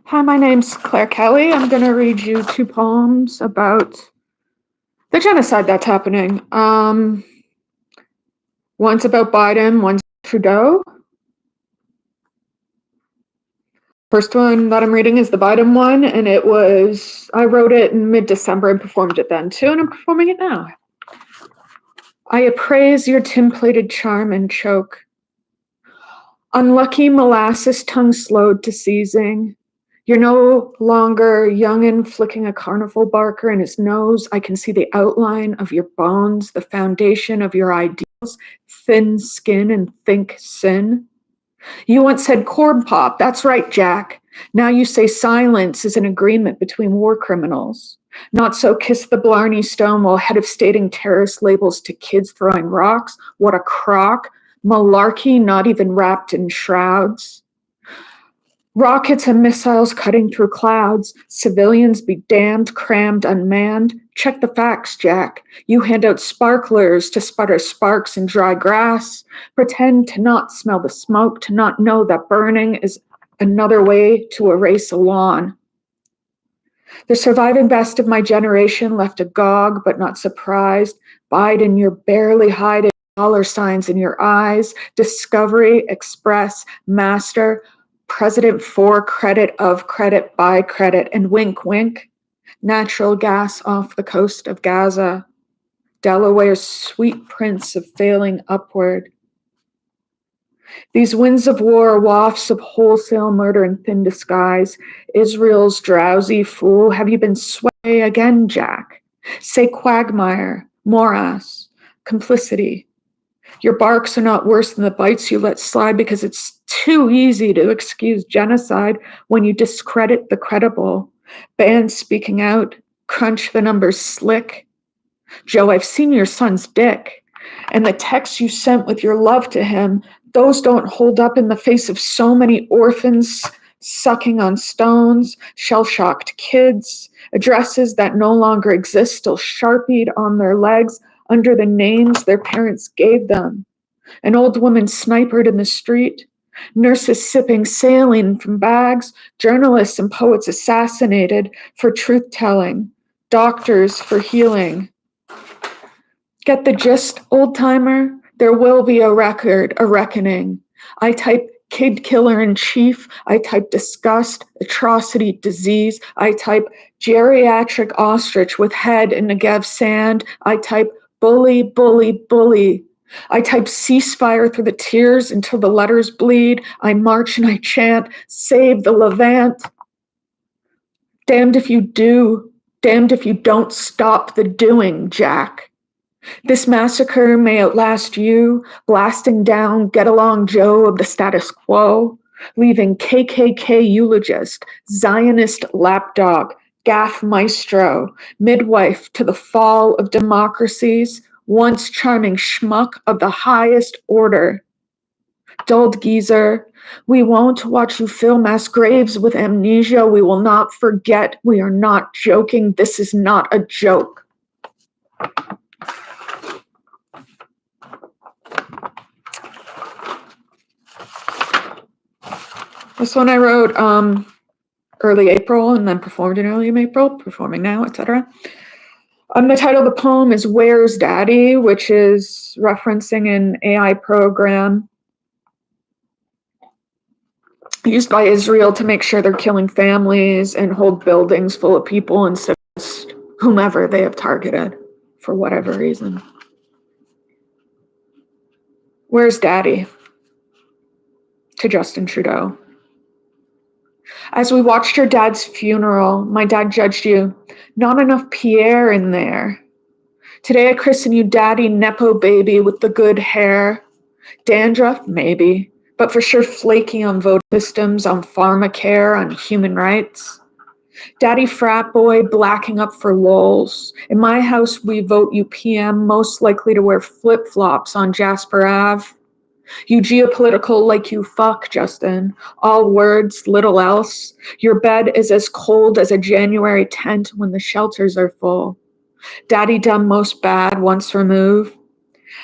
Hi, my name's Claire Kelly. I'm going to read you two poems about the genocide that's happening. One's about Biden, one's Trudeau. First one that I'm reading is the Biden one, and I wrote it in mid-December and performed it then too, and I'm performing it now. I appraise your tin-plated charm and choke. Unlucky molasses tongue slowed to seizing. You're no longer youngin' flicking a carnival barker in his nose. I can see the outline of your bones, the foundation of your ideals, thin skin and think sin. You once said corn pop. That's right, Jack. Now you say silence is an agreement between war criminals. Not so kiss the Blarney Stone while head of stating terrorist labels to kids throwing rocks. What a crock. Malarkey, not even wrapped in shrouds. Rockets and missiles cutting through clouds. Civilians be damned, crammed, unmanned. Check the facts, Jack. You hand out sparklers to sputter sparks in dry grass. Pretend to not smell the smoke, to not know that burning is another way to erase a lawn. The surviving best of my generation left agog but not surprised. Biden, you're barely hiding dollar signs in your eyes. Discovery, Express, Master, President for credit, of credit, by credit, and wink, wink. Natural gas off the coast of Gaza. Delaware's sweet prince of failing upward. These winds of war, wafts of wholesale murder in thin disguise. Israel's drowsy fool, have you been sway again, Jack? Say quagmire, morass, complicity. Your barks are not worse than the bites you let slide because it's too easy to excuse genocide when you discredit the credible. Ban speaking out, crunch the numbers slick. Joe, I've seen your son's dick. And the texts you sent with your love to him, those don't hold up in the face of so many orphans sucking on stones, shell-shocked kids, addresses that no longer exist still sharpied on their legs under the names their parents gave them. An old woman snipered in the street, nurses sipping saline from bags, journalists and poets assassinated for truth-telling, doctors for healing. Get the gist, old-timer? There will be a record, a reckoning. I type kid killer in chief. I type disgust, atrocity, disease. I type geriatric ostrich with head in Negev sand. I type bully, bully, bully. I type ceasefire through the tears until the letters bleed. I march and I chant, save the Levant. Damned if you do, damned if you don't stop the doing, Jack. This massacre may outlast you, blasting down Get Along Joe of the status quo, leaving KKK eulogist, Zionist lapdog, gaff maestro, midwife to the fall of democracies, once charming schmuck of the highest order. Dulled geezer, we won't watch you fill mass graves with amnesia. We will not forget. We are not joking. This is not a joke. This one I wrote early April and then performed in early April, performing now, etc. The title of the poem is Where's Daddy, which is referencing an AI program used by Israel to make sure they're killing families and hold buildings full of people instead of just whomever they have targeted for whatever reason. Where's Daddy? To Justin Trudeau. As we watched your dad's funeral, my dad judged you. Not enough Pierre in there. Today I christen you Daddy Nepo baby with the good hair. Dandruff, maybe, but for sure flaky on vote systems, on pharmacare, on human rights. Daddy frat boy blacking up for lols. In my house, we vote you PM, most likely to wear flip-flops on Jasper Ave. You geopolitical like you fuck, Justin. All words, little else. Your bed is as cold as a January tent when the shelters are full. Daddy done most bad once removed.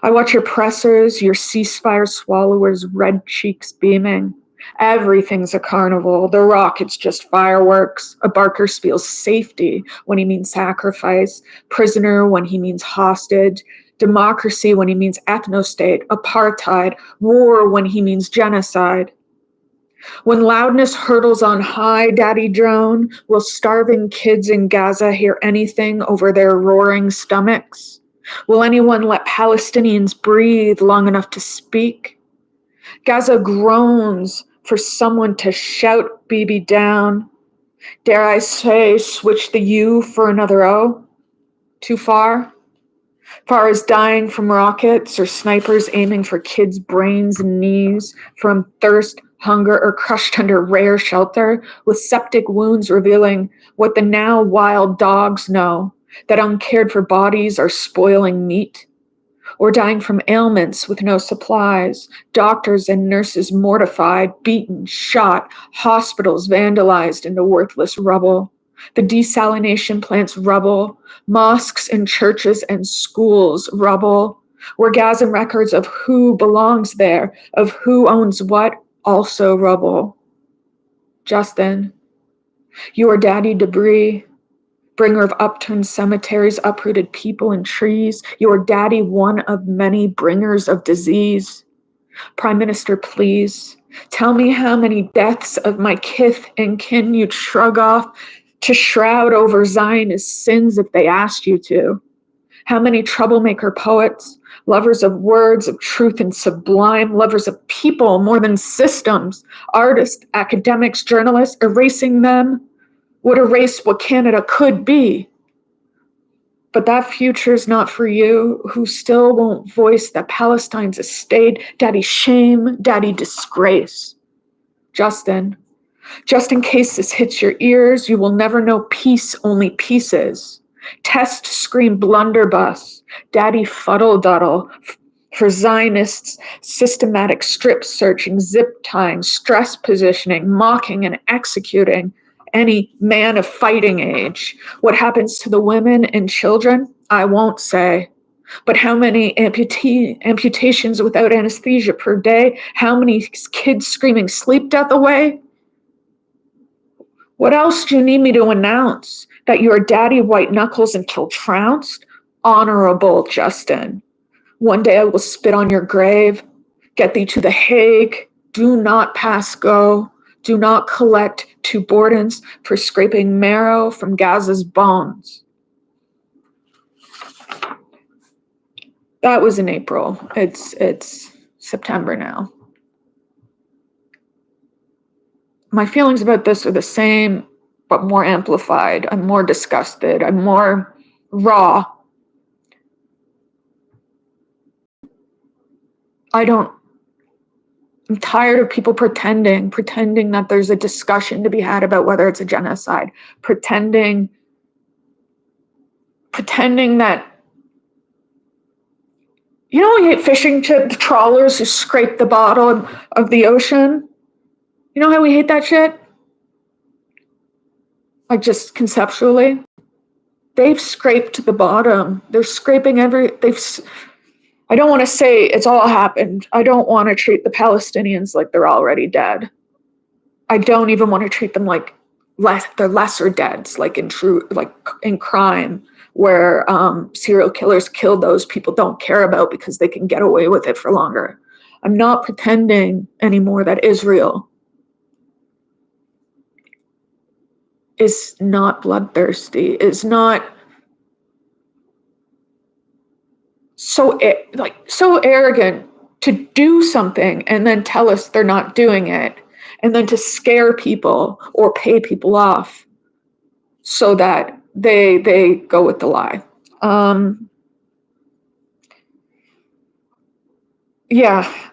I watch your pressers, your ceasefire swallowers, red cheeks beaming. Everything's a carnival. The rocket's just fireworks. A barker spells safety when he means sacrifice, prisoner when he means hostage, democracy when he means ethnostate, apartheid, war when he means genocide. When loudness hurtles on high, Daddy drone, will starving kids in Gaza hear anything over their roaring stomachs? Will anyone let Palestinians breathe long enough to speak? Gaza groans for someone to shout Bibi down. Dare I say, switch the U for another O? Too far? Far as dying from rockets or snipers aiming for kids' brains and knees, from thirst, hunger, or crushed under rare shelter, with septic wounds revealing what the now wild dogs know, that uncared for bodies are spoiling meat, or dying from ailments with no supplies, doctors and nurses mortified, beaten, shot, hospitals vandalized into worthless rubble, the desalination plants rubble, mosques and churches and schools rubble, orgasm records of who belongs there, of who owns what, also rubble. Justin, you are daddy debris, bringer of upturned cemeteries, uprooted people and trees. Your daddy, one of many bringers of disease. Prime Minister, please, tell me how many deaths of my kith and kin you'd shrug off to shroud over Zionist sins if they asked you to. How many troublemaker poets, lovers of words, of truth and sublime, lovers of people more than systems, artists, academics, journalists, erasing them would erase what Canada could be. But that future is not for you, who still won't voice that Palestine's a state, daddy shame, daddy disgrace. Justin, just in case this hits your ears, you will never know peace, only pieces. Test scream blunderbuss, daddy fuddle duddle, for Zionists, systematic strip searching, zip tying, stress positioning, mocking and executing any man of fighting age. What happens to the women and children, I won't say. But how many amputations without anesthesia per day? How many kids screaming sleep death away? What else do you need me to announce? That your daddy white knuckles until trounced? Honorable Justin. One day I will spit on your grave, get thee to the Hague. Do not pass go. Do not collect 2 Bordens for scraping marrow from Gaza's bones. That was in April. It's September now. My feelings about this are the same, but more amplified. I'm more disgusted. I'm more raw. I'm tired of people pretending that there's a discussion to be had about whether it's a genocide, pretending that, you know, we hate fishing trawlers who scrape the bottom of the ocean. You know how we hate that shit? Like, just conceptually. They've scraped the bottom. They're scraping I don't want to say it's all happened. I don't want to treat the Palestinians like they're already dead. I don't even want to treat them like they're lesser deads, like in crime, where serial killers kill those people don't care about because they can get away with it for longer. I'm not pretending anymore that Israel is not bloodthirsty, is not so arrogant to do something and then tell us they're not doing it, and then to scare people or pay people off so that they go with the lie.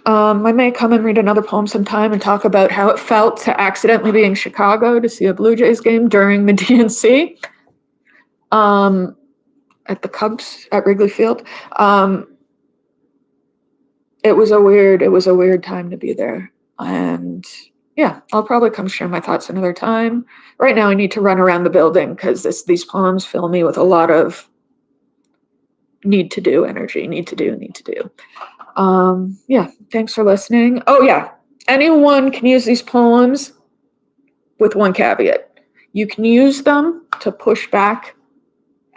I may come and read another poem sometime and talk about how it felt to accidentally be in Chicago to see a Blue Jays game during the DNC at the Cubs at Wrigley Field. It was a weird time to be there. And yeah, I'll probably come share my thoughts another time. Right now I need to run around the building because these poems fill me with a lot of need to do energy, need to do. Thanks for listening. Oh yeah, Anyone can use these poems with one caveat. You can use them to push back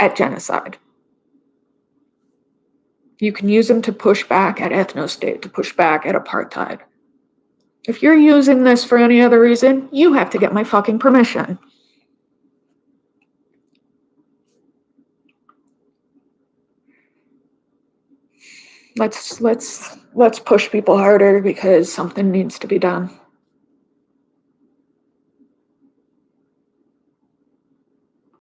at genocide. You can use them to push back at ethnostate, to push back at apartheid. If you're using this for any other reason, you have to get my fucking permission. Let's push people harder because something needs to be done.